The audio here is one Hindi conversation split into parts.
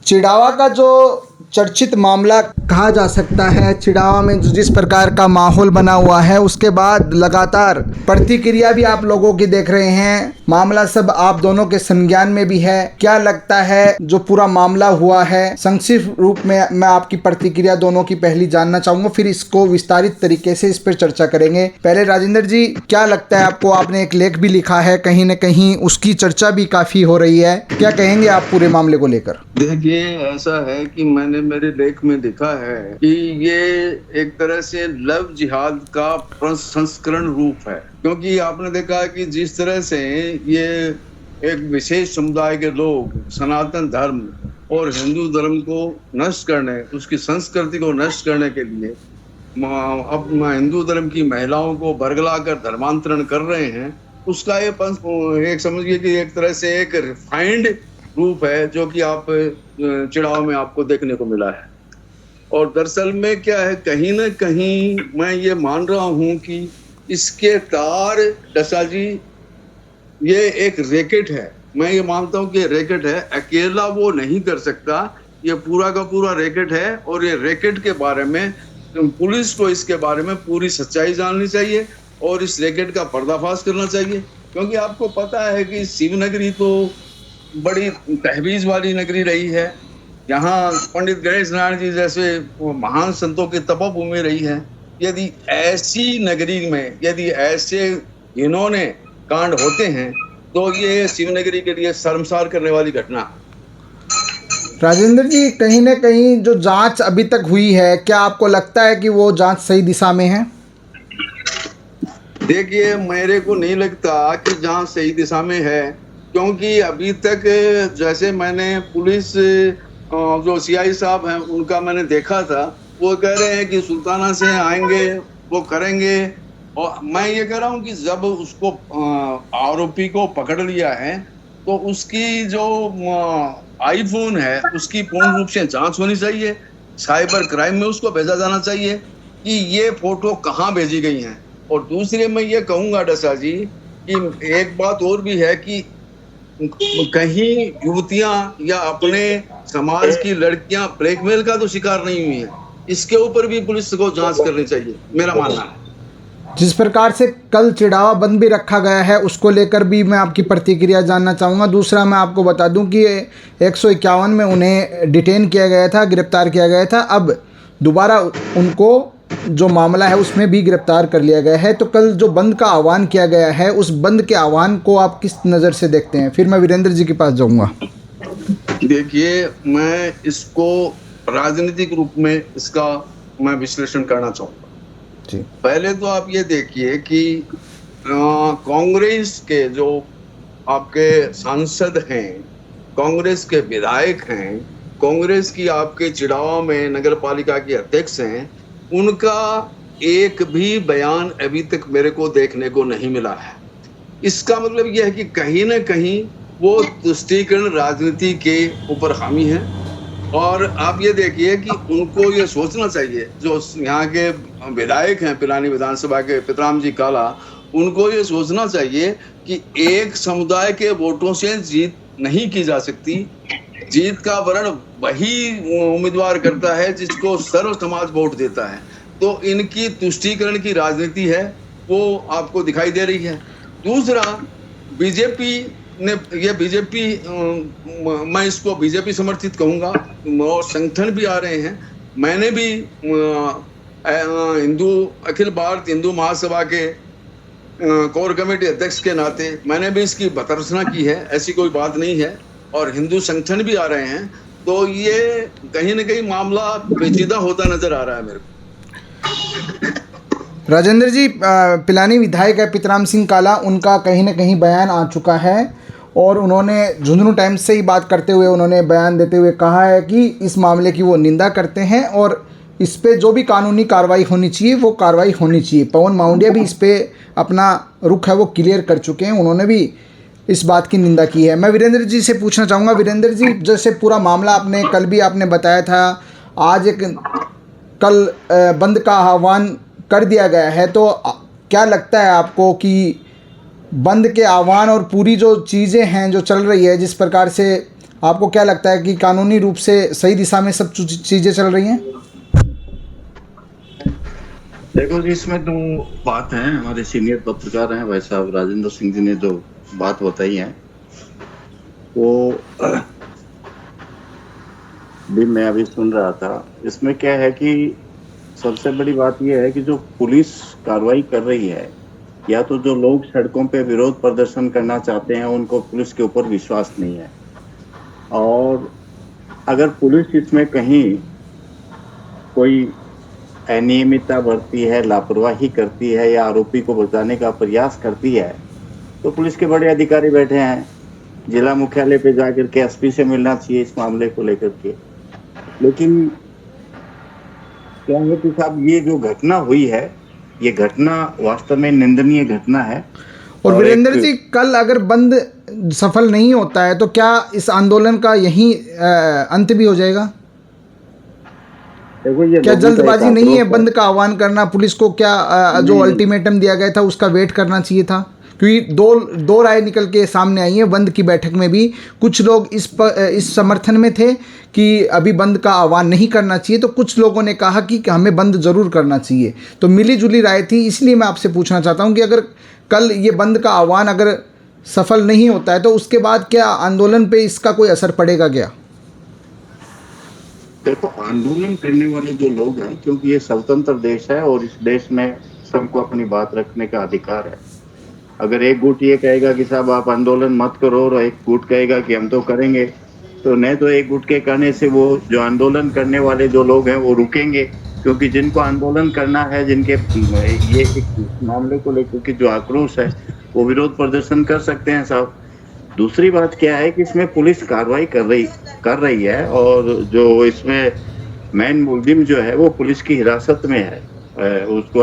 चिड़ावा का जो चर्चित मामला कहा जा सकता है, चिड़ावा में जो जिस प्रकार का माहौल बना हुआ है, उसके बाद लगातार प्रतिक्रिया भी आप लोगों की देख रहे हैं। मामला सब आप दोनों के संज्ञान में भी है। क्या लगता है जो पूरा मामला हुआ है, संक्षिप्त रूप में मैं आपकी प्रतिक्रिया दोनों की पहली जानना चाहूँगा, फिर इसको विस्तारित तरीके से इस पर चर्चा करेंगे। पहले राजेंद्र जी, क्या लगता है आपको? आपने एक लेख भी लिखा है, कहीं न कहीं उसकी चर्चा भी काफ़ी हो रही है, क्या कहेंगे आप पूरे मामले को लेकर? देखिए, ऐसा है कि मैंने मेरे लेख में लिखा है कि ये एक तरह से लव जिहाद का संस्करण रूप है, क्योंकि आपने देखा कि जिस तरह से ये एक विशेष समुदाय के लोग सनातन धर्म और हिंदू धर्म को नष्ट करने, उसकी संस्कृति को नष्ट करने के लिए अब हिंदू धर्म की महिलाओं को बरगला कर धर्मांतरण कर रहे हैं, उसका ये एक समझिए कि एक तरह से एक रिफाइंड रूप है जो कि आप चिड़ाव में आपको देखने को मिला है। और दरअसल में क्या है, कहीं ना कहीं मैं ये मान रहा हूं कि इसके तार दशा जी ये एक रैकेट है। मैं ये मानता हूं कि रैकेट है, अकेला वो नहीं कर सकता, ये पूरा का पूरा रैकेट है। और ये रैकेट के बारे में पुलिस को इसके बारे में पूरी सच्चाई जाननी चाहिए और इस रैकेट का पर्दाफाश करना चाहिए, क्योंकि आपको पता है कि शिवनगरी तो बड़ी तहवीज वाली नगरी रही है। यहाँ पंडित गणेश नारायण जी जैसे महान संतों की तपोभूमि रही है। यदि ऐसी नगरी में यदि ऐसे इन्होंने कांड होते हैं तो ये शिवनगरी के लिए शर्मसार करने वाली घटना। राजेंद्र जी, कहीं न कहीं जो जांच अभी तक हुई है, क्या आपको लगता है कि वो जांच सही दिशा में है? देखिए, मेरे को नहीं लगता कि जांच सही दिशा में है, क्योंकि अभी तक जैसे मैंने पुलिस जो सीआई साहब हैं उनका मैंने देखा था, वो कह रहे हैं कि सुल्ताना से आएंगे, वो करेंगे। और मैं ये कह रहा हूँ कि जब उसको आरोपी को पकड़ लिया है तो उसकी जो आईफोन है उसकी पूर्ण रूप से जांच होनी चाहिए। साइबर क्राइम में उसको भेजा जाना चाहिए कि ये फोटो कहाँ भेजी गई हैं। और दूसरे मैं ये कहूँगा डसा जी कि एक बात और भी है कि कहीं युवतियां या अपने समाज की लड़कियां ब्लैकमेल का तो शिकार नहीं हुई हैं, इसके ऊपर भी पुलिस को जांच करनी चाहिए, मेरा मानना है। जिस प्रकार से कल चिड़ावा बंद भी रखा गया है, उसको लेकर भी मैं आपकी प्रतिक्रिया जानना चाहूँगा। दूसरा, मैं आपको बता दूं कि 151 में उन्हें डिटेन किया गया था, गिरफ्तार किया गया था। अब दोबारा उनको जो मामला है उसमें भी गिरफ्तार कर लिया गया है। तो कल जो बंद का आह्वान किया गया है, उस बंद के आह्वान को आप किस नज़र से देखते हैं? फिर मैं वीरेंद्र जी के पास जाऊँगा। देखिए, मैं इसको राजनीतिक रूप में इसका मैं विश्लेषण करना चाहूँगा। पहले तो आप ये देखिए कि कांग्रेस के जो आपके सांसद हैं, कांग्रेस के विधायक हैं, कांग्रेस की आपके चिड़ावा में नगर पालिका के अध्यक्ष हैं, उनका एक भी बयान अभी तक मेरे को देखने को नहीं मिला है। इसका मतलब यह है कि कहीं ना कहीं वो तुष्टीकरण राजनीति के ऊपर हावी है। और आप ये देखिए कि उनको ये सोचना चाहिए, जो यहाँ के विधायक हैं पिलानी विधानसभा के पितराम जी काला, उनको ये सोचना चाहिए कि एक समुदाय के वोटों से जीत नहीं की जा सकती। जीत का वर्ण वही उम्मीदवार करता है जिसको सर्व समाज वोट देता है। तो इनकी तुष्टीकरण की राजनीति है, वो आपको दिखाई दे रही है। दूसरा, बीजेपी ने ये बीजेपी, मैं इसको बीजेपी समर्थित कहूँगा, और संगठन भी आ रहे हैं। मैंने भी अखिल भारत हिंदू महासभा के कोर कमेटी अध्यक्ष के नाते मैंने भी इसकी भर्त्सना की है, ऐसी कोई बात नहीं है। और हिंदू संगठन भी आ रहे हैं, तो ये कहीं ना कहीं मामला पेचीदा होता नजर आ रहा है मेरे को। राजेंद्र जी, पिलानी विधायक है पितराम सिंह काला, उनका कहीं ना कहीं बयान आ चुका है और उन्होंने झुंझुनू टाइम्स से ही बात करते हुए उन्होंने बयान देते हुए कहा है कि इस मामले की वो निंदा करते हैं और इस पे जो भी कानूनी कार्रवाई होनी चाहिए वो कार्रवाई होनी चाहिए। पवन माउंडिया भी इस पे अपना रुख है वो क्लियर कर चुके हैं, उन्होंने भी इस बात की निंदा की है। मैं वीरेंद्र जी से पूछना चाहूँगा, वीरेंद्र जी, जैसे पूरा मामला आपने कल भी आपने बताया था, आज एक कल बंद का आह्वान कर दिया गया है, तो क्या लगता है आपको कि बंद के आह्वान और पूरी जो चीज़ें हैं जो चल रही है, जिस प्रकार से आपको क्या लगता है कि कानूनी रूप से सही दिशा में सब चीज़ें चल रही हैं? देखो जी, इसमें दो बात है। हमारे सीनियर पत्रकार हैं भाई साहब राजेंद्र सिंह जी ने जो बात बताई है वो भी मैं अभी सुन रहा था। इसमें क्या है कि सबसे बड़ी बात यह है कि जो पुलिस कार्रवाई कर रही है, या तो जो लोग सड़कों पे विरोध प्रदर्शन करना चाहते हैं उनको पुलिस के ऊपर विश्वास नहीं है, और अगर पुलिस इसमें कहीं कोई अनियमितता बरती है, लापरवाही करती है या आरोपी को बचाने का प्रयास करती है, तो पुलिस के बड़े अधिकारी बैठे हैं, जिला मुख्यालय पे जाकर के एसपी से मिलना चाहिए इस मामले को लेकर के। लेकिन क्या है कि साहब, ये जो घटना हुई है, ये घटना वास्तव में निंदनीय घटना है। और वीरेंद्र एक जी, कल अगर बंद सफल नहीं होता है तो क्या इस आंदोलन का यही अंत भी हो जाएगा? देखो, ये क्या लोगों का एक जल्दबाजी नहीं है आक्रोश बंद का आह्वान करना? पुलिस को क्या जो नहीं, अल्टीमेटम दिया गया था उसका वेट करना चाहिए था? क्योंकि दो राय निकल के सामने आई है बंद की बैठक में भी। कुछ लोग इस समर्थन में थे कि अभी बंद का आह्वान नहीं करना चाहिए, तो कुछ लोगों ने कहा कि हमें बंद ज़रूर करना चाहिए। तो मिली जुली राय थी। इसलिए मैं आपसे पूछना चाहता हूं कि अगर कल ये बंद का आह्वान अगर सफल नहीं होता है तो उसके बाद क्या आंदोलन पे इसका कोई असर पड़ेगा क्या? देखो, आंदोलन करने वाले जो लोग हैं, क्योंकि ये स्वतंत्र देश है और इस देश में सबको अपनी बात रखने का अधिकार है। अगर एक गुट ये कहेगा कि साहब आप आंदोलन मत करो और एक गुट कहेगा कि हम तो करेंगे, तो नहीं तो एक गुट के कहने से वो जो आंदोलन करने वाले जो लोग हैं वो रुकेंगे, क्योंकि जिनको आंदोलन करना है, जिनके ये एक मामले को लेकर के जो आक्रोश है, वो विरोध प्रदर्शन कर सकते हैं साहब। दूसरी बात क्या है कि इसमें पुलिस कार्रवाई कर रही है, और जो इसमें मेन मुलजिम जो है वो पुलिस की हिरासत में है। उसको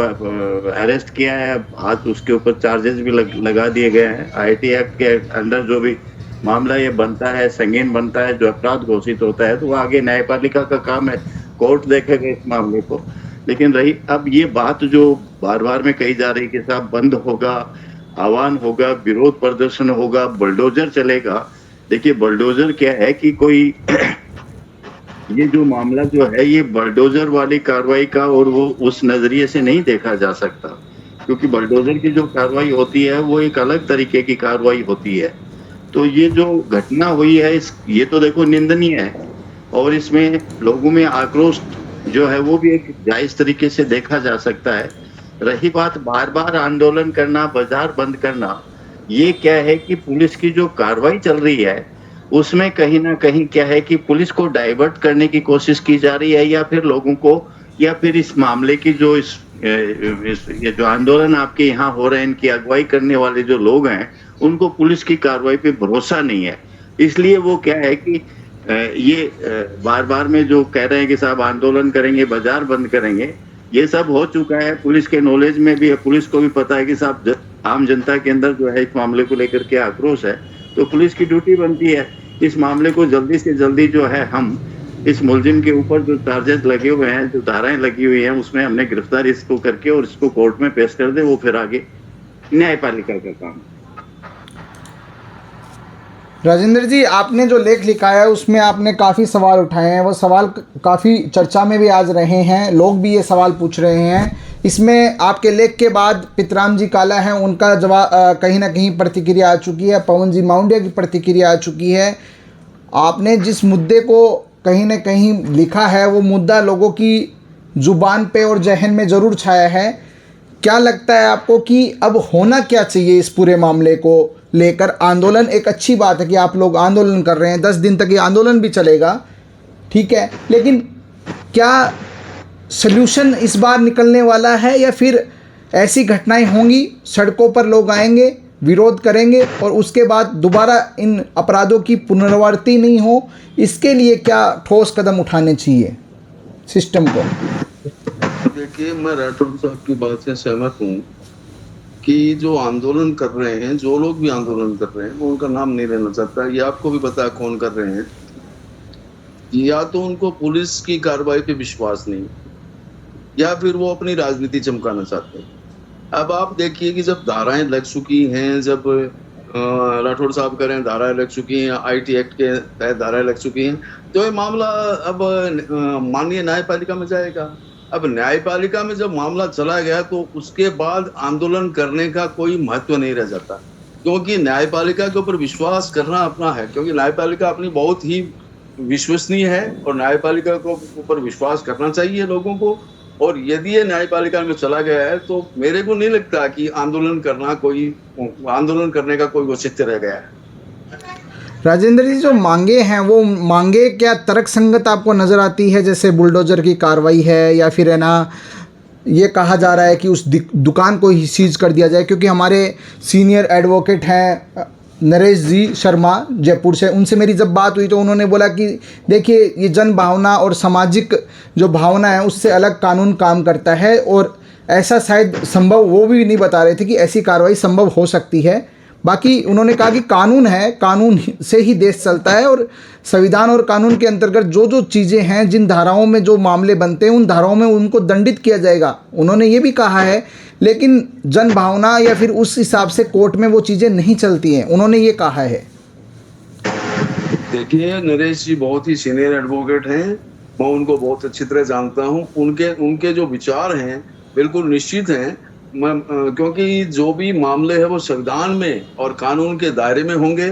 अरेस्ट किया है, आज उसके ऊपर चार्जेस भी लगा दिए गए हैं। आईटी एक्ट के अंडर जो भी मामला ये बनता है, संगीन बनता है, जो अपराध घोषित होता है, तो वो आगे न्यायपालिका का काम है, कोर्ट देखेगा इस मामले को। लेकिन रही अब ये बात जो बार बार में कही जा रही कि साहब बंद होगा, आह्वान होगा, विरोध प्रदर्शन होगा, बुलडोजर चलेगा। देखिए, बुलडोजर क्या है कि कोई ये जो मामला जो है ये बुलडोजर वाली कार्रवाई का और वो उस नजरिए से नहीं देखा जा सकता, क्योंकि बुलडोजर की जो कार्रवाई होती है वो एक अलग तरीके की कार्रवाई होती है। तो ये जो घटना हुई है ये तो देखो निंदनीय है, और इसमें लोगों में आक्रोश जो है वो भी एक जायज तरीके से देखा जा सकता है। रही बात बार बार आंदोलन करना, बाजार बंद करना, ये क्या है कि पुलिस की जो कार्रवाई चल रही है उसमें कहीं ना कहीं क्या है कि पुलिस को डाइवर्ट करने की कोशिश की जा रही है, या फिर लोगों को, या फिर इस मामले की जो ये जो आंदोलन आपके यहाँ हो रहे हैं, इनकी अगुवाई करने वाले जो लोग हैं उनको पुलिस की कार्रवाई पे भरोसा नहीं है। इसलिए वो क्या है कि ये बार बार में जो कह रहे हैं कि साहब आंदोलन करेंगे, बाजार बंद करेंगे, ये सब हो चुका है। पुलिस के नॉलेज में भी है, पुलिस को भी पता है कि साहब आम जनता के अंदर जो है इस मामले को लेकर के आक्रोश है, तो पुलिस की ड्यूटी बनती है इस मामले को जल्दी से जल्दी जो है हम इस मुलजिम के ऊपर जो चार्जेस लगे हुए हैं, जो धाराएं लगी हुई हैं, उसमें हमने गिरफ्तार इसको करके और इसको कोर्ट में पेश कर दे, वो फिर आगे न्यायपालिका का काम। राजेंद्र जी, आपने जो लेख लिखा है उसमें आपने काफ़ी सवाल उठाए हैं। वो सवाल काफ़ी चर्चा में भी आज रहे हैं, लोग भी ये सवाल पूछ रहे हैं। इसमें आपके लेख के बाद पितराम जी काला हैं, उनका जवाब कहीं ना कहीं प्रतिक्रिया आ चुकी है, पवन जी माउंडिया की प्रतिक्रिया आ चुकी है। आपने जिस मुद्दे को कहीं ना कहीं लिखा है वो मुद्दा लोगों की ज़ुबान पे और जहन में ज़रूर छाया है। क्या लगता है आपको कि अब होना क्या चाहिए इस पूरे मामले को लेकर? आंदोलन एक अच्छी बात है कि आप लोग आंदोलन कर रहे हैं, 10 दिन तक ये आंदोलन भी चलेगा, ठीक है, लेकिन क्या सल्यूशन इस बार निकलने वाला है, या फिर ऐसी घटनाएं होंगी, सड़कों पर लोग आएंगे, विरोध करेंगे और उसके बाद दोबारा इन अपराधों की पुनरावृत्ति नहीं हो? इसके लिए क्या ठोस कदम उठाने चाहिए सिस्टम को? देखिए, मैं राठौर साहब की बात से सहमत हूँ कि जो आंदोलन कर रहे हैं, जो लोग भी आंदोलन कर रहे हैं, वो उनका नाम नहीं लेना चाहता, ये आपको भी पता है कौन कर रहे हैं। या तो उनको पुलिस की कार्रवाई पे विश्वास नहीं, या फिर वो अपनी राजनीति चमकाना चाहते हैं। अब आप देखिए कि जब धाराएं लग चुकी हैं, जब राठौड़ साहब करें, धाराएं लग चुकी हैं, IT एक्ट के तहत धाराएं लग चुकी हैं। तो ये मामला अब माननीय न्यायपालिका में जाएगा। अब न्यायपालिका में जब मामला चला गया तो उसके बाद आंदोलन करने का कोई महत्व नहीं रह जाता, क्योंकि न्यायपालिका के ऊपर विश्वास करना अपना है, क्योंकि न्यायपालिका अपनी बहुत ही विश्वसनीय है और न्यायपालिका को ऊपर विश्वास करना चाहिए लोगों को। और यदि ये न्यायपालिका में चला गया है तो मेरे को नहीं लगता कि आंदोलन करने का कोई औचित्य रह गया है। राजेंद्र जी, जो मांगे हैं वो मांगे क्या तर्कसंगत आपको नज़र आती है? जैसे बुलडोजर की कार्रवाई है, या फिर है ना ये कहा जा रहा है कि उस दुकान को ही सीज कर दिया जाए, क्योंकि हमारे सीनियर एडवोकेट हैं नरेश जी शर्मा जयपुर से, उनसे मेरी जब बात हुई तो उन्होंने बोला कि देखिए ये जन भावना और सामाजिक जो भावना है उससे अलग कानून काम करता है, और ऐसा शायद संभव, वो भी नहीं बता रहे थे कि ऐसी कार्रवाई संभव हो सकती है। बाकी उन्होंने कहा कि कानून है, कानून से ही देश चलता है, और संविधान और कानून के अंतर्गत जो जो चीज़ें हैं, जिन धाराओं में जो मामले बनते हैं उन धाराओं में उनको दंडित किया जाएगा। उन्होंने ये भी कहा है, लेकिन जन भावना या फिर उस हिसाब से कोर्ट में वो चीज़ें नहीं चलती हैं, उन्होंने ये कहा है। देखिए, नरेश जी बहुत ही सीनियर एडवोकेट हैं, मैं उनको बहुत अच्छी तरह जानता हूँ। उनके जो विचार हैं बिल्कुल निश्चित हैं, क्योंकि जो भी मामले हैं वो संविधान में और कानून के दायरे में होंगे।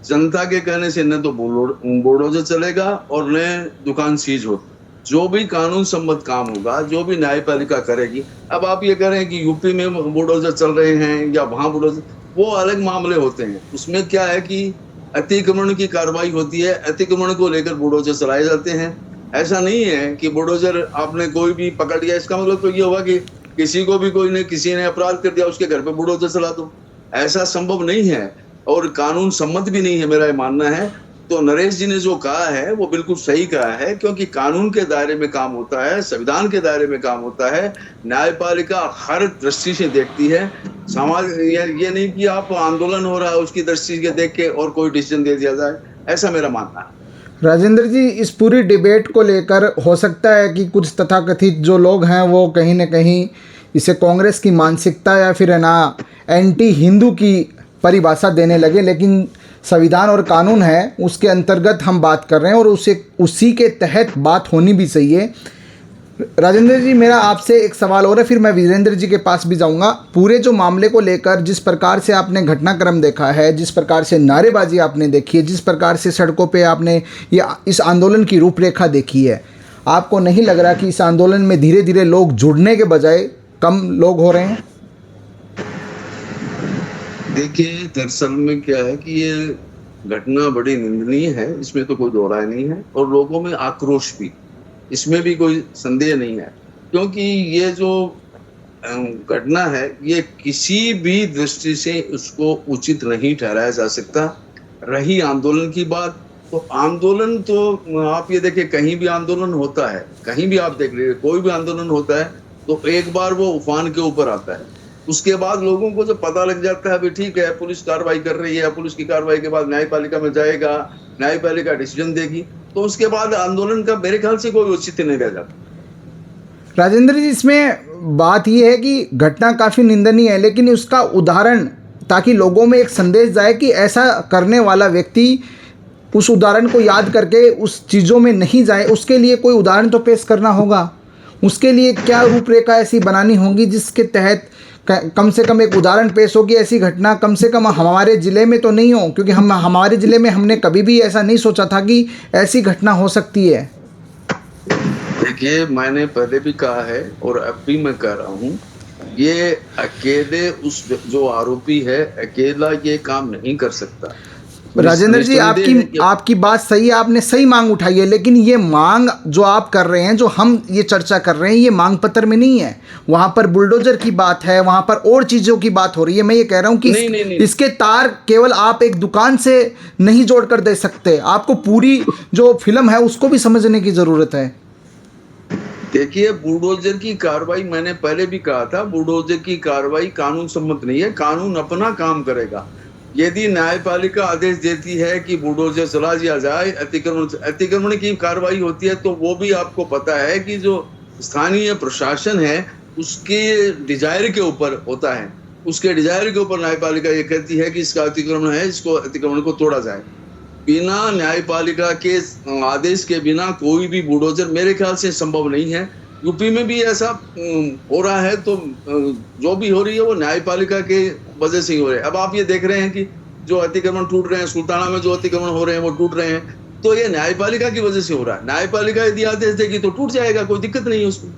जनता के कहने से न तो बुलडोजर चलेगा और न दुकान सीज होगी। जो भी कानून सम्मत काम होगा, जो भी न्यायपालिका करेगी। अब आप ये कह रहे हैं कि यूपी में बुलडोजर चल रहे हैं या वहाँ बुलडोजर, वो अलग मामले होते हैं। उसमें क्या है कि अतिक्रमण की कार्रवाई होती है, अतिक्रमण को लेकर बुलडोजर चलाए जाते हैं। ऐसा नहीं है कि बुलडोजर आपने कोई भी पकड़ लिया, इसका मतलब तो ये होगा कि किसी को भी किसी ने अपराध कर दिया उसके घर पे बुलडोजर चला दो। ऐसा संभव नहीं है और कानून सम्मत भी नहीं है, मेरा ये मानना है। तो नरेश जी ने जो कहा है वो बिल्कुल सही कहा है, क्योंकि कानून के दायरे में काम होता है, संविधान के दायरे में काम होता है। न्यायपालिका हर दृष्टि से देखती है, समाज ये नहीं कि आप आंदोलन हो रहा है उसकी दृष्टि से देख के और कोई डिसीजन दे दिया जाए, ऐसा मेरा मानना है। राजेंद्र जी, इस पूरी डिबेट को लेकर हो सकता है कि कुछ तथाकथित जो लोग हैं वो कहीं न कहीं इसे कांग्रेस की मानसिकता या फिर है ना एंटी हिंदू की परिभाषा देने लगे, लेकिन संविधान और कानून है उसके अंतर्गत हम बात कर रहे हैं और उसी के तहत बात होनी भी चाहिए। राजेंद्र जी, मेरा आपसे एक सवाल और है, फिर मैं वीरेंद्र जी के पास भी जाऊंगा। पूरे जो मामले को लेकर जिस प्रकार से आपने घटनाक्रम देखा है, जिस प्रकार से नारेबाजी आपने देखी है, जिस प्रकार से सड़कों पे आपने इस आंदोलन की रूपरेखा देखी है, आपको नहीं लग रहा कि इस आंदोलन में धीरे धीरे लोग जुड़ने के बजाय कम लोग हो रहे हैं? देखिए, दरअसल में क्या है कि ये घटना बड़ी निंदनीय है, इसमें तो कोई दो राय नहीं है, और लोगों में आक्रोश भी, इसमें भी कोई संदेह नहीं है, क्योंकि ये जो घटना है ये किसी भी दृष्टि से उसको उचित नहीं ठहराया जा सकता। रही आंदोलन की बात, तो आंदोलन तो आप ये देखिए, कहीं भी आंदोलन होता है, कहीं भी आप देख लीजिए, कोई भी आंदोलन होता है तो एक बार वो उफान के ऊपर आता है। उसके बाद लोगों को जब पता लग जाता है, अभी ठीक है पुलिस कार्रवाई कर रही है, पुलिस की कार्रवाई के बाद न्यायपालिका में जाएगा, न्यायपालिका डिसीजन देगी, तो उसके बाद आंदोलन का मेरे ख्याल से कोई औचित्य नहीं रह जाता। राजेंद्र जी, इसमें बात यह है कि घटना काफ़ी निंदनीय है, लेकिन उसका उदाहरण, ताकि लोगों में एक संदेश जाए कि ऐसा करने वाला व्यक्ति उस उदाहरण को याद करके उस चीज़ों में नहीं जाए, उसके लिए कोई उदाहरण तो पेश करना होगा। उसके लिए क्या रूपरेखा ऐसी बनानी होगी जिसके तहत कम से कम एक उदाहरण पेश हो कि ऐसी घटना कम से कम हमारे ज़िले में तो नहीं हो, क्योंकि हमारे ज़िले में हमने कभी भी ऐसा नहीं सोचा था कि ऐसी घटना हो सकती है। देखिए, मैंने पहले भी कहा है और अब भी मैं कह रहा हूँ, ये अकेले उस जो आरोपी है अकेला ये काम नहीं कर सकता। राजेंद्र जी, आपकी बात सही है, आपने सही मांग उठाई है, लेकिन ये मांग जो आप कर रहे हैं, जो हम ये चर्चा कर रहे हैं, ये मांग पत्र में नहीं है। वहाँ पर बुलडोजर की बात है, वहाँ पर और चीज़ों की बात हो रही है। मैं ये कह रहा हूँ कि नहीं। इसके तार केवल आप एक दुकान से नहीं जोड़ कर दे सकते, आपको पूरी जो फिल्म है उसको भी समझने की ज़रूरत है। देखिए, बुलडोजर की कार्रवाई, मैंने पहले भी कहा था, बुलडोजर की कार्रवाई कानून सम्मत नहीं है, कानून अपना काम करेगा। यदि न्यायपालिका आदेश देती है कि बुलडोजर चला दिया जाए, अतिक्रमण की कार्रवाई होती है, तो वो भी आपको पता है कि जो स्थानीय प्रशासन है उसके डिजायर के ऊपर होता है। उसके डिजायर के ऊपर न्यायपालिका ये कहती है कि इसका अतिक्रमण है, इसको अतिक्रमण को तोड़ा जाए। बिना न्यायपालिका के आदेश के बिना कोई भी बुलडोजर मेरे ख्याल से संभव नहीं है। यूपी में भी ऐसा हो रहा है, तो जो भी हो रही है वो न्यायपालिका के वजह से ही हो रहे हैं। अब आप ये देख रहे हैं कि जो अतिक्रमण टूट रहे हैं, सुल्ताना में जो अतिक्रमण हो रहे हैं वो टूट रहे हैं, तो ये न्यायपालिका की वजह से हो रहा है। न्यायपालिका यदि आदेश देगी तो टूट जाएगा, कोई दिक्कत नहीं है उसमें।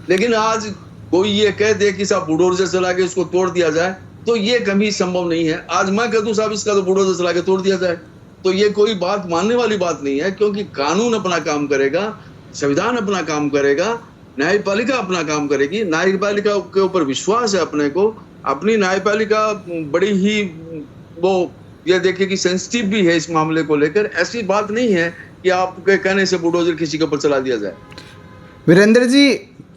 लेकिन आज कोई ये कह दे कि साहब बुलडोजर चला के इसको तोड़ दिया जाए, तो ये कभी संभव नहीं है। आज मैं कह दूं साहब इसका तो बुलडोजर चला के तोड़ दिया जाए, तो ये कोई बात मानने वाली बात नहीं है, क्योंकि कानून अपना काम करेगा, संविधान अपना काम करेगा, न्यायपालिका अपना काम करेगी। न्यायपालिका के ऊपर विश्वास है अपने को। अपनी न्यायपालिका बड़ी ही वो ये देखिए कि सेंसिटिव भी है इस मामले को लेकर। ऐसी बात नहीं है कि आपके कहने से बुलडोजर किसी के ऊपर चला दिया जाए। वीरेंद्र जी,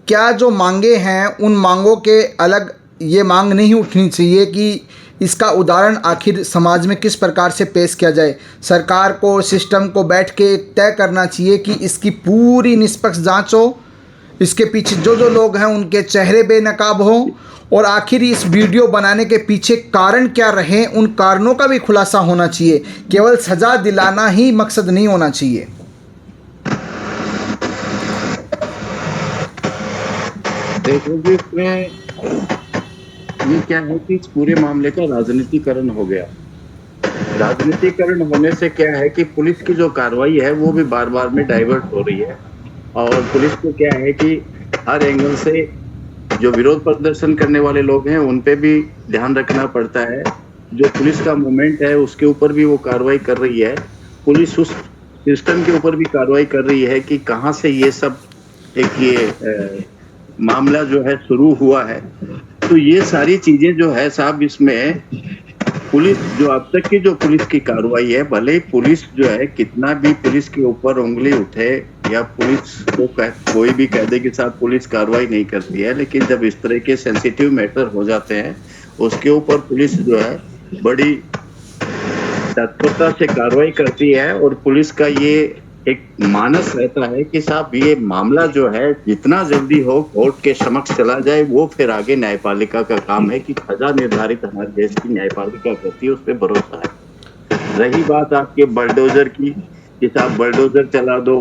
क्या जो मांगे हैं उन मांगों के अलग ये मांग नहीं उठनी चाहिए कि इसका उदाहरण आखिर समाज में किस प्रकार से पेश किया जाए? सरकार को, सिस्टम को बैठ के तय करना चाहिए कि इसकी पूरी निष्पक्ष जांच हो, इसके पीछे जो जो लोग हैं उनके चेहरे बेनकाब हों, और आखिर इस वीडियो बनाने के पीछे कारण क्या रहे उन कारणों का भी खुलासा होना चाहिए। केवल सज़ा दिलाना ही मकसद नहीं होना चाहिए। देखो जी, इसमें ये क्या है कि इस पूरे मामले का राजनीतिकरण हो गया। राजनीतिकरण होने से क्या है कि पुलिस की जो कार्रवाई है वो भी बार बार में डाइवर्ट हो रही है, और पुलिस को क्या है कि हर एंगल से जो विरोध प्रदर्शन करने वाले लोग हैं उन पे भी ध्यान रखना पड़ता है। जो पुलिस का मूवमेंट है उसके ऊपर भी वो कार्रवाई कर रही है। पुलिस उस सिस्टम के ऊपर भी कार्रवाई कर रही है कि कहाँ से ये सब एक ये मामला जो है शुरू हुआ है। तो ये सारी चीजें जो है साहब, इसमें पुलिस जो अब तक की जो पुलिस की कार्रवाई है, भले ही पुलिस जो है कितना भी पुलिस के ऊपर उंगली उठे या पुलिस को कोई भी कह दे कि साहब पुलिस कार्रवाई नहीं करती है, लेकिन जब इस तरह के सेंसिटिव मैटर हो जाते हैं उसके ऊपर पुलिस जो है बड़ी तत्परता से कार्रवाई करती है। और पुलिस का ये एक मानस रहता है कि साहब ये मामला जो है जितना जल्दी हो कोर्ट के समक्ष चला जाए, वो फिर आगे न्यायपालिका का काम है कि सजा निर्धारित हमारे देश की न्यायपालिका करती है, उस पर भरोसा है। रही बात आपके बलडोजर की कि साहब बलडोजर चला दो,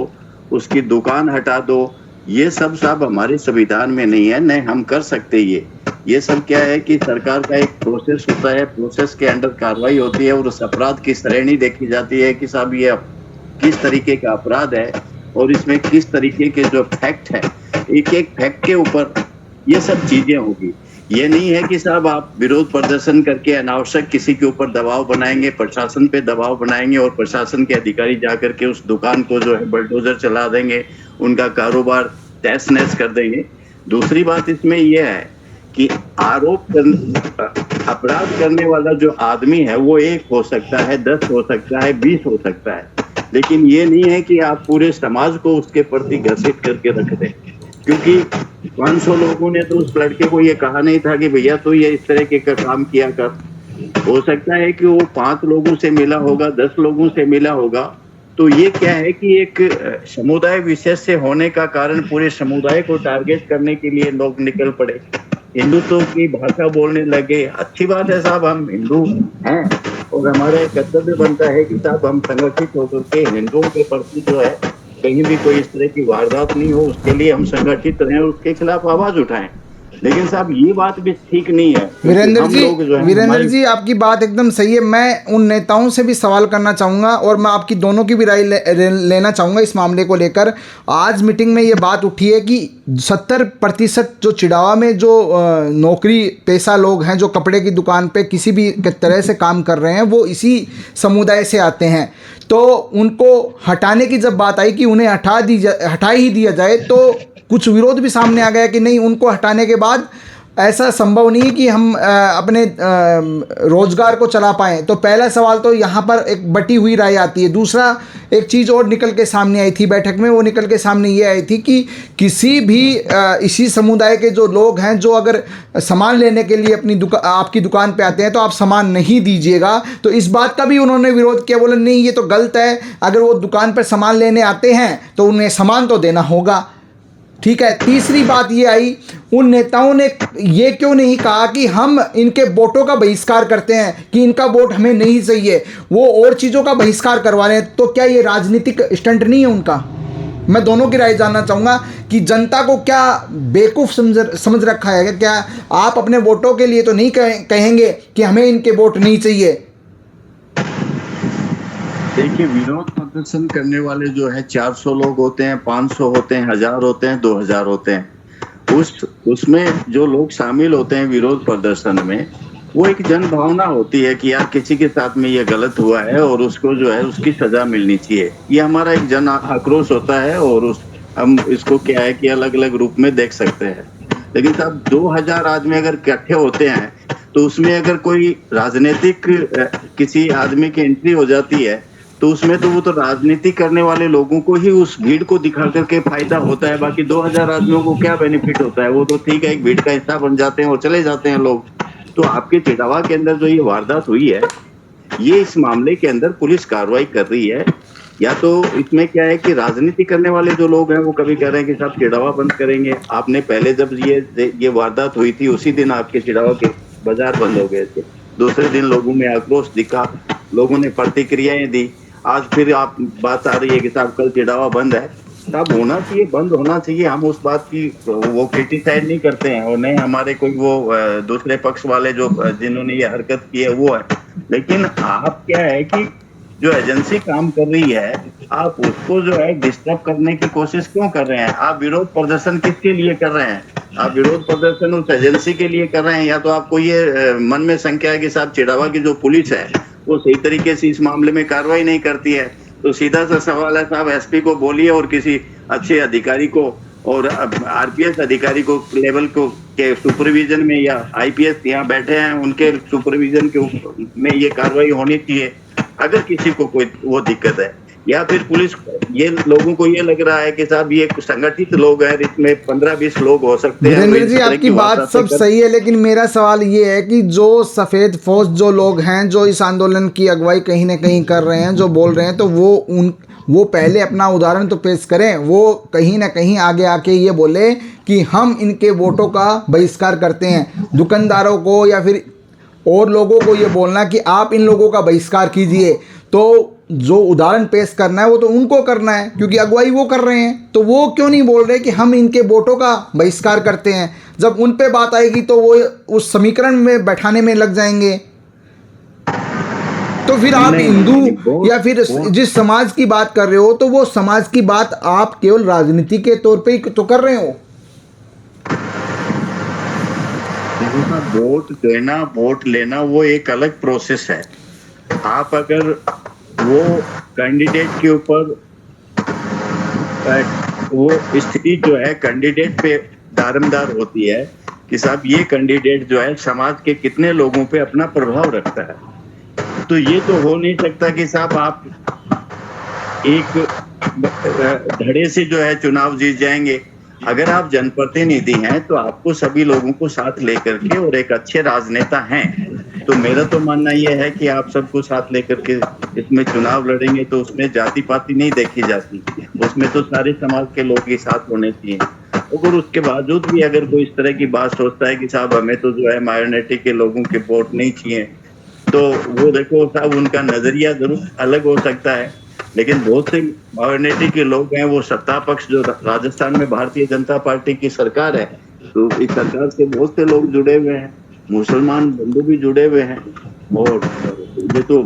उसकी दुकान हटा दो, ये सब साहब हमारे संविधान में नहीं है, न हम कर सकते। ये सब क्या है कि सरकार का एक प्रोसेस होता है, प्रोसेस के अंडर कार्रवाई होती है और उस अपराध की श्रेणी देखी जाती है कि साहब ये किस तरीके का अपराध है और इसमें किस तरीके के जो फैक्ट है, एक एक फैक्ट के ऊपर ये सब चीजें होगी। ये नहीं है कि साहब आप विरोध प्रदर्शन करके अनावश्यक किसी के ऊपर दबाव बनाएंगे, प्रशासन पे दबाव बनाएंगे और प्रशासन के अधिकारी जाकर के उस दुकान को जो है बलडोजर चला देंगे, उनका कारोबार तहस नहस कर देंगे। दूसरी बात इसमें यह है कि अपराध करने वाला जो आदमी है वो एक हो सकता है, 10 हो सकता है, 20 हो सकता है, लेकिन ये नहीं है कि आप पूरे समाज को उसके प्रति घर्षित करके रख दें। क्योंकि 500 लोगों ने तो उस लड़के को ये कहा नहीं था कि भैया तो ये इस तरह के का काम किया कर। हो सकता है कि वो 5 लोगों से मिला होगा, 10 लोगों से मिला होगा। तो ये क्या है कि एक समुदाय विशेष से होने का कारण पूरे समुदाय को टारगेट करने के लिए लोग निकल पड़े, हिंदुत्व की भाषा बोलने लगे। अच्छी बात है साहब, हम हिंदू हैं और हमारा कर्तव्य बनता है कि साहब हम संगठित होकर के हिंदुओं के प्रति जो है कहीं भी कोई इस तरह की वारदात नहीं हो, उसके लिए हम संगठित रहें और उसके खिलाफ आवाज उठाएं। लेकिन साहब ये बात भी ठीक नहीं है। वीरेंद्र जी आपकी बात एकदम सही है। मैं उन नेताओं से भी सवाल करना चाहूँगा और मैं आपकी दोनों की भी राय लेना चाहूँगा इस मामले को लेकर। आज मीटिंग में ये बात उठी है कि 70% जो चिड़ावा में जो नौकरी पेशा लोग हैं, जो कपड़े की दुकान पे किसी भी तरह से काम कर रहे हैं, वो इसी समुदाय से आते हैं। तो उनको हटाने की जब बात आई कि उन्हें हटा ही दिया जाए, तो कुछ विरोध भी सामने आ गया कि नहीं, उनको हटाने के बाद ऐसा संभव नहीं कि हम अपने रोजगार को चला पाएँ। तो पहला सवाल तो यहाँ पर एक बटी हुई राय आती है। दूसरा एक चीज़ और निकल के सामने आई थी बैठक में, वो निकल के सामने ये आई थी कि किसी भी इसी समुदाय के जो लोग हैं, जो अगर सामान लेने के लिए आपकी दुकान पे आते हैं तो आप सामान नहीं दीजिएगा। तो इस बात का भी उन्होंने विरोध किया, बोले नहीं ये तो गलत है, अगर वो दुकान पर सामान लेने आते हैं तो उन्हें सामान तो देना होगा। ठीक है, तीसरी बात ये आई, उन नेताओं ने ये क्यों नहीं कहा कि हम इनके वोटों का बहिष्कार करते हैं, कि इनका वोट हमें नहीं चाहिए, वो और चीज़ों का बहिष्कार करवा रहे हैं। तो क्या ये राजनीतिक स्टंट नहीं है उनका? मैं दोनों की राय जानना चाहूँगा कि जनता को क्या बेवकूफ़ समझ रखा है क्या? आप अपने वोटों के लिए तो नहीं कहेंगे कि हमें इनके वोट नहीं चाहिए? देखिए, विरोध प्रदर्शन करने वाले जो है 400 लोग होते हैं, 500 होते हैं, 1000 होते हैं, 2000 होते हैं। उसमें जो लोग शामिल होते हैं विरोध प्रदर्शन में, वो एक जन भावना होती है कि यार किसी के साथ में ये गलत हुआ है और उसको जो है उसकी सजा मिलनी चाहिए। ये हमारा एक जन आक्रोश होता है और हम इसको क्या है कि अलग अलग रूप में देख सकते हैं। लेकिन साहब 2000 आदमी अगर इकट्ठे होते हैं तो उसमें अगर कोई राजनीतिक किसी आदमी की एंट्री हो जाती है तो उसमें तो वो तो राजनीति करने वाले लोगों को ही उस भीड़ को दिखा करके फायदा होता है। बाकी 2000 आदमियों को क्या बेनिफिट होता है? वो तो ठीक है, एक भीड़ का हिस्सा बन जाते हैं और चले जाते हैं लोग। तो आपके चिड़ावा के अंदर जो ये वारदात हुई है, ये इस मामले के अंदर पुलिस कार्रवाई कर रही है। या तो इसमें क्या है कि राजनीति करने वाले जो लोग हैं वो कभी कह रहे हैं कि साहब चिड़ावा बंद करेंगे। आपने पहले जब ये वारदात हुई थी उसी दिन आपके चिड़ावा के बाजार बंद हो गए थे। दूसरे दिन लोगों में आक्रोश दिखा, लोगों ने प्रतिक्रियाएं दी। आज फिर आप बात आ रही है कि साहब कल चिड़ावा बंद है। साहब होना चाहिए, बंद होना चाहिए। हम उस बात की वो क्रिटिसाइज नहीं करते हैं और नहीं हमारे कोई वो दूसरे पक्ष वाले जो जिन्होंने ये हरकत की है वो है। लेकिन आप क्या है कि जो एजेंसी काम कर रही है, आप उसको जो है डिस्टर्ब करने की कोशिश क्यों कर रहे हैं? आप विरोध प्रदर्शन किसके लिए कर रहे हैं? आप विरोध प्रदर्शन उस एजेंसी के लिए कर रहे हैं, या तो आपको ये मन में शंका है कि साहब चिड़ावा की जो पुलिस है वो सही तरीके से इस मामले में कार्रवाई नहीं करती है। तो सीधा सा सवाल है साहब, एसपी को बोलिए और किसी अच्छे अधिकारी को और आरपीएस अधिकारी को लेवल को के सुपरविजन में, या आईपीएस यहाँ बैठे हैं उनके सुपरविजन के में ये कार्रवाई होनी चाहिए अगर किसी को कोई वो दिक्कत है। या फिर पुलिस, ये लोगों को ये लग रहा है कि साहब ये संगठित लोग हैं, इसमें 15-20 लोग हो सकते हैं। वीरेंद्र जी, आपकी बात सब सही है, लेकिन मेरा सवाल ये है कि जो सफ़ेद फौज जो लोग हैं जो इस आंदोलन की अगुवाई कहीं ना कहीं कर रहे हैं, जो बोल रहे हैं, तो वो पहले अपना उदाहरण तो पेश करें। वो कहीं ना कहीं आगे आके ये बोले कि हम इनके वोटों का बहिष्कार करते हैं। दुकानदारों को या फिर और लोगों को ये बोलना कि आप इन लोगों का बहिष्कार कीजिए, तो जो उदाहरण पेश करना है वो तो उनको करना है, क्योंकि अगुवाई वो कर रहे हैं। तो वो क्यों नहीं बोल रहे कि हम इनके वोटों का बहिष्कार करते हैं? जब उन पे बात आएगी तो वो उस समीकरण में बैठाने में लग जाएंगे। तो फिर आप हिंदू या फिर जिस समाज की बात कर रहे हो, तो वो समाज की बात आप केवल राजनीति के तौर पे ही तो कर रहे हो। वोट देना, वोट लेना वो एक अलग प्रोसेस है। आप अगर वो कैंडिडेट के ऊपर वो स्थिति जो है कैंडिडेट पे दारोमदार होती है कि साहब ये कैंडिडेट जो है समाज के कितने लोगों पे अपना प्रभाव रखता है। तो ये तो हो नहीं सकता कि साहब आप एक धड़े से जो है चुनाव जीत जाएंगे। अगर आप जनप्रतिनिधि हैं तो आपको सभी लोगों को साथ लेकर के, और एक अच्छे राजनेता हैं तो मेरा तो मानना यह है कि आप सबको साथ लेकर के इसमें चुनाव लड़ेंगे तो उसमें जाति पाति नहीं देखी जाती, उसमें तो सारे समाज के लोग ही साथ होने चाहिए। और उसके बावजूद भी अगर कोई इस तरह की बात सोचता है कि साहब हमें तो जो है माइनॉरिटी के लोगों के वोट नहीं चाहिए, तो वो देखो साहब उनका नजरिया जरूर अलग हो सकता है। लेकिन बहुत से माइनॉरिटी के लोग हैं, वो सत्ता पक्ष जो राजस्थान में भारतीय जनता पार्टी की सरकार है, तो इस सरकार से बहुत से लोग जुड़े हुए हैं, मुसलमान बंधु भी जुड़े हुए हैं। और ये तो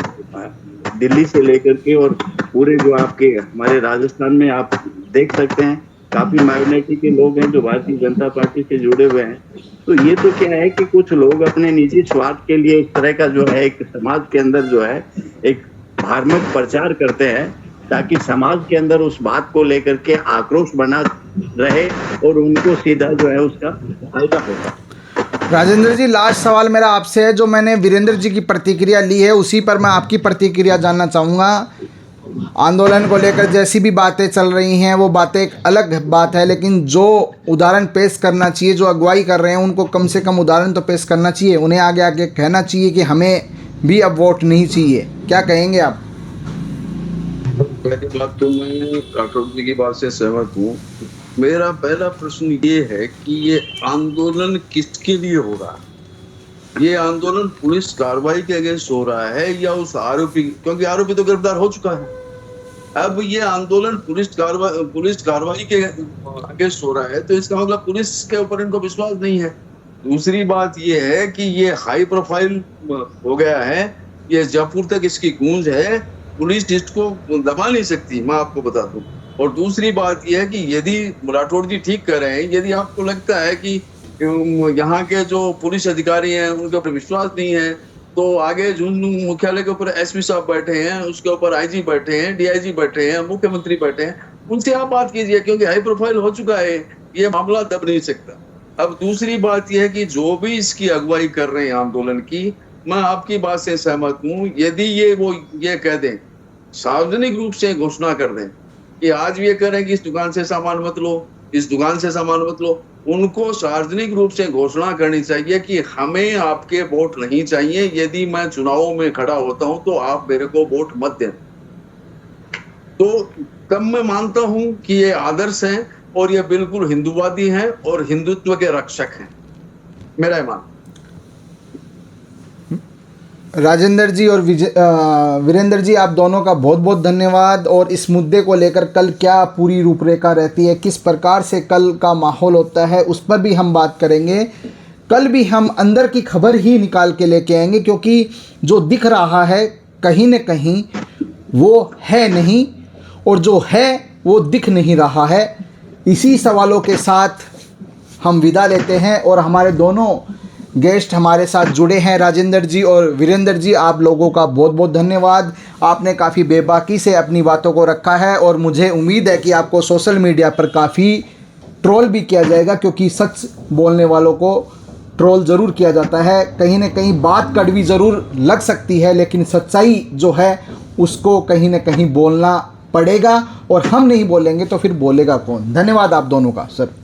दिल्ली से लेकर के और पूरे जो आपके हमारे राजस्थान में आप देख सकते हैं काफी माइनॉरिटी के लोग हैं जो भारतीय जनता पार्टी से जुड़े हुए हैं। तो ये तो क्या है कि कुछ लोग अपने निजी स्वार्थ के लिए इस तरह का जो है एक समाज के अंदर जो है एक धार्मिक प्रचार करते हैं ताकि समाज के अंदर उस बात को लेकर के आक्रोश बना रहे और उनको सीधा जो है उसका फायदा होगा। राजेंद्र जी, लास्ट सवाल मेरा आपसे है। जो मैंने वीरेंद्र जी की प्रतिक्रिया ली है उसी पर मैं आपकी प्रतिक्रिया जानना चाहूँगा। आंदोलन को लेकर जैसी भी बातें चल रही हैं वो बातें एक अलग बात है, लेकिन जो उदाहरण पेश करना चाहिए, जो अगुवाई कर रहे हैं उनको कम से कम उदाहरण तो पेश करना चाहिए। उन्हें आगे आगे कहना चाहिए कि हमें भी अब वोट नहीं चाहिए। क्या कहेंगे आप? पहली बात तो मैं राठौर जी की बात से सहमत हूँ मेरा पहला प्रश्न ये है कि ये आंदोलन किसके लिए हो रहा है? ये आंदोलन पुलिस कार्रवाई के अगेंस्ट हो रहा है या उस आरोपी, क्योंकि आरोपी तो गिरफ्तार हो चुका है। अब ये आंदोलन पुलिस कार्रवाई के अगेंस्ट हो रहा है, तो इसका मतलब पुलिस के ऊपर इनको विश्वास नहीं है। दूसरी बात ये है कि ये हाई प्रोफाइल हो गया है, ये जयपुर तक इसकी गूंज है, पुलिस इसको दबा नहीं सकती, मैं आपको बता दूं। और दूसरी बात यह है कि यदि राठौड़ जी ठीक कर रहे हैं, यदि आपको लगता है कि यहाँ के जो पुलिस अधिकारी हैं उनके ऊपर विश्वास नहीं है, तो आगे झुंझुनू मुख्यालय के ऊपर एसपी साहब बैठे हैं, उसके ऊपर आईजी बैठे हैं, डीआईजी बैठे हैं, मुख्यमंत्री बैठे हैं, उनसे आप बात कीजिए, क्योंकि हाई प्रोफाइल हो चुका है, ये मामला दब नहीं सकता। अब दूसरी बात यह है कि जो भी इसकी अगुवाई कर रहे हैं आंदोलन की, मैं आपकी बात से सहमत हूँ। यदि ये कह दें, सार्वजनिक रूप से घोषणा कर दें कि आज ये करें कि इस दुकान से सामान मत लो, इस दुकान से सामान मत लो, उनको सार्वजनिक रूप से घोषणा करनी चाहिए कि हमें आपके वोट नहीं चाहिए, यदि मैं चुनावों में खड़ा होता हूं तो आप मेरे को वोट मत दें। तो तब मैं मानता हूं कि ये आदर्श हैं और ये बिल्कुल हिंदूवादी हैं और हिंदुत्व के रक्षक हैं, मेरा मान। राजेंद्र जी और वीरेंद्र जी, आप दोनों का बहुत बहुत धन्यवाद। और इस मुद्दे को लेकर कल क्या पूरी रूपरेखा रहती है, किस प्रकार से कल का माहौल होता है, उस पर भी हम बात करेंगे। कल भी हम अंदर की खबर ही निकाल के लेके आएंगे, क्योंकि जो दिख रहा है कहीं न कहीं वो है नहीं, और जो है वो दिख नहीं रहा है। इसी सवालों के साथ हम विदा लेते हैं और हमारे दोनों गेस्ट हमारे साथ जुड़े हैं, राजेंद्र जी और वीरेंद्र जी, आप लोगों का बहुत बहुत धन्यवाद। आपने काफ़ी बेबाकी से अपनी बातों को रखा है और मुझे उम्मीद है कि आपको सोशल मीडिया पर काफ़ी ट्रोल भी किया जाएगा, क्योंकि सच बोलने वालों को ट्रोल ज़रूर किया जाता है। कहीं ना कहीं बात कड़वी ज़रूर लग सकती है, लेकिन सच्चाई जो है उसको कहीं ना कहीं बोलना पड़ेगा, और हम नहीं बोलेंगे तो फिर बोलेगा कौन। धन्यवाद आप दोनों का सर।